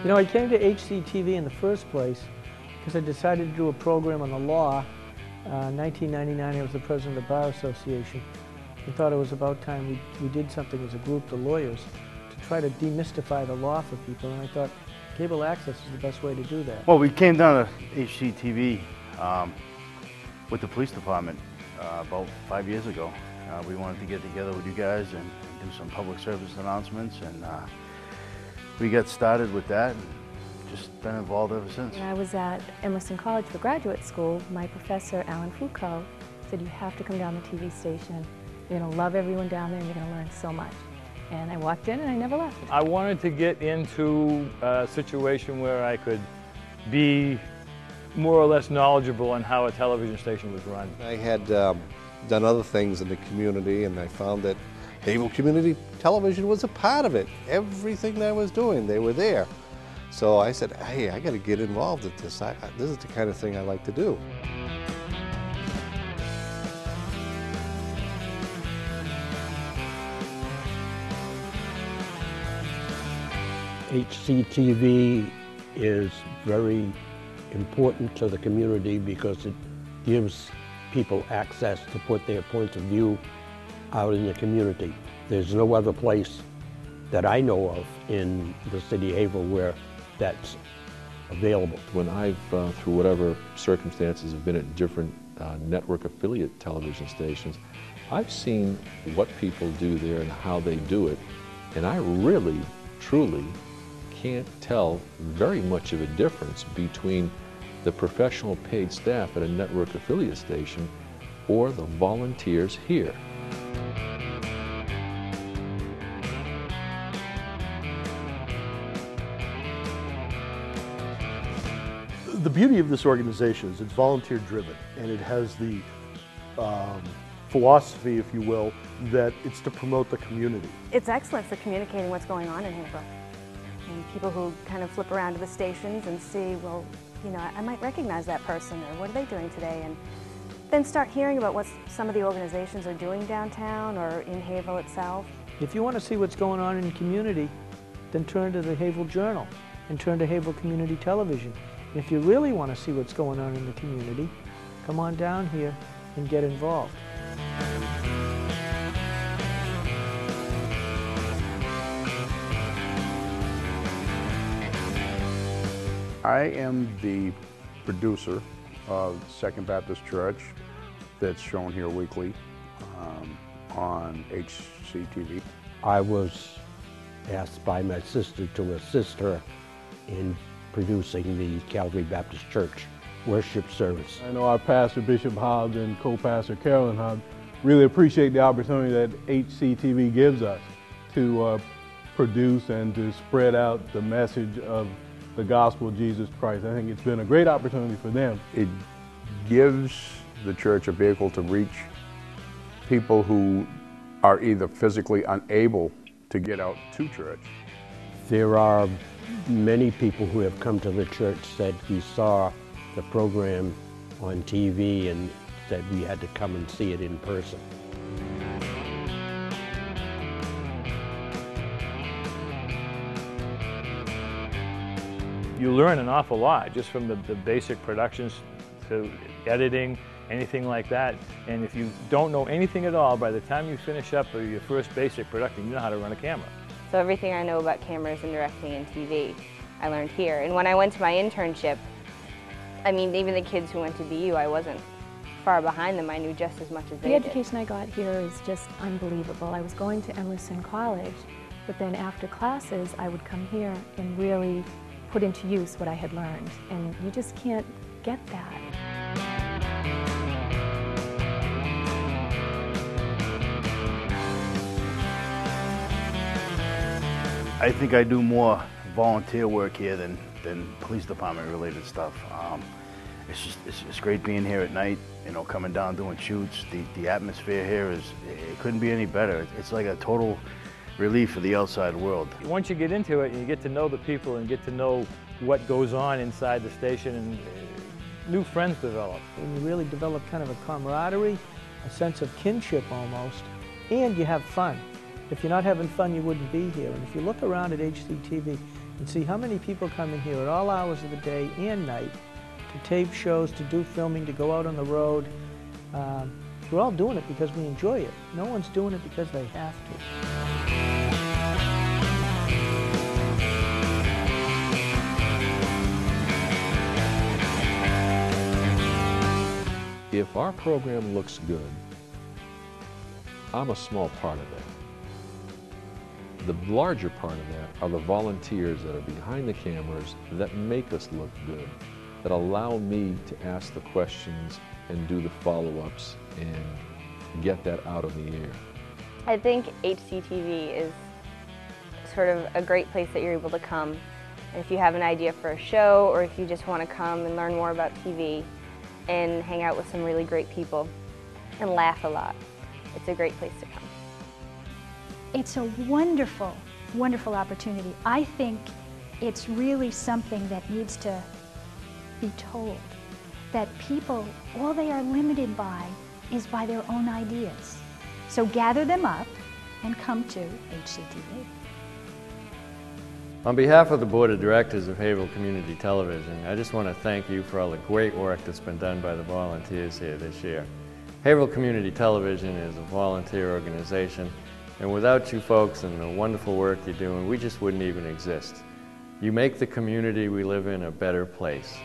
You know, I came to HCTV in the first place because I decided to do a program on the law. 1999, I was the president of the Bar Association. We thought it was about time we did something as a group, the lawyers, to try to demystify the law for people, and I thought cable access is the best way to do that. Well, we came down to HCTV with the police department about 5 years ago. We wanted to get together with you guys and do some public service announcements, and we got started with that and just been involved ever since. When I was at Emerson College for graduate school, my professor, Alan Foucault, said you have to come down the TV station. You're going to love everyone down there and you're going to learn so much. And I walked in and I never left. I wanted to get into a situation where I could be more or less knowledgeable on how a television station was run. I had done other things in the community, and I found that Haverhill Community Television was a part of it. Everything that I was doing, they were there. So I said, hey, I got to get involved with this. This is the kind of thing I like to do. HCTV is very important to the community because it gives people access to put their points of view out in the community. There's no other place that I know of in the city of Haverhill where that's available. When I've, through whatever circumstances, have been at different network affiliate television stations, I've seen what people do there and how they do it, and I really, truly can't tell very much of a difference between the professional paid staff at a network affiliate station or the volunteers here. The beauty of this organization is it's volunteer driven, and it has the philosophy, if you will, that it's to promote the community. It's excellent for communicating what's going on in Haverhill. And people who kind of flip around to the stations and see, well, you know, I might recognize that person, or what are they doing today? And then start hearing about what some of the organizations are doing downtown or in Haverhill itself. If you want to see what's going on in the community, then turn to the Haverhill Journal and turn to Haverhill Community Television. And if you really want to see what's going on in the community, come on down here and get involved. I am the producer of Second Baptist Church that's shown here weekly on HCTV. I was asked by my sister to assist her in producing the Calvary Baptist Church worship service. I know our pastor, Bishop Hobbs, and co-pastor Carolyn Hobbs really appreciate the opportunity that HCTV gives us to produce and to spread out the message of the gospel of Jesus Christ. I think it's been a great opportunity for them. It gives the church a vehicle to reach people who are either physically unable to get out to church. There are many people who have come to the church said we saw the program on TV and said we had to come and see it in person. You learn an awful lot just from the basic productions to editing, anything like that. And if you don't know anything at all, by the time you finish up your first basic production, you know how to run a camera. So everything I know about cameras and directing and TV, I learned here. And when I went to my internship, I mean, even the kids who went to BU, I wasn't far behind them. I knew just as much as they did. The education I got here is just unbelievable. I was going to Emerson College, but then after classes, I would come here and really put into use what I had learned. And you just can't get that. I think I do more volunteer work here than police department related stuff. It's great being here at night, you know, coming down doing shoots. The atmosphere here it couldn't be any better. It's like a total relief for the outside world. Once you get into it and you get to know the people and get to know what goes on inside the station, and new friends develop. And you really develop kind of a camaraderie, a sense of kinship almost, and you have fun. If you're not having fun, you wouldn't be here. And if you look around at HCTV, and see how many people come in here at all hours of the day and night to tape shows, to do filming, to go out on the road. We're all doing it because we enjoy it. No one's doing it because they have to. If our program looks good, I'm a small part of that. The larger part of that are the volunteers that are behind the cameras that make us look good, that allow me to ask the questions and do the follow-ups and get that out of the air. I think HCTV is sort of a great place that you're able to come. And if you have an idea for a show, or if you just want to come and learn more about TV and hang out with some really great people and laugh a lot, it's a great place to come. It's a wonderful, wonderful opportunity. I think it's really something that needs to be told, that people, all they are limited by is by their own ideas. So gather them up and come to HCTV. On behalf of the Board of Directors of Haverhill Community Television, I just want to thank you for all the great work that's been done by the volunteers here this year. Haverhill Community Television is a volunteer organization, and without you folks and the wonderful work you're doing, we just wouldn't even exist. You make the community we live in a better place.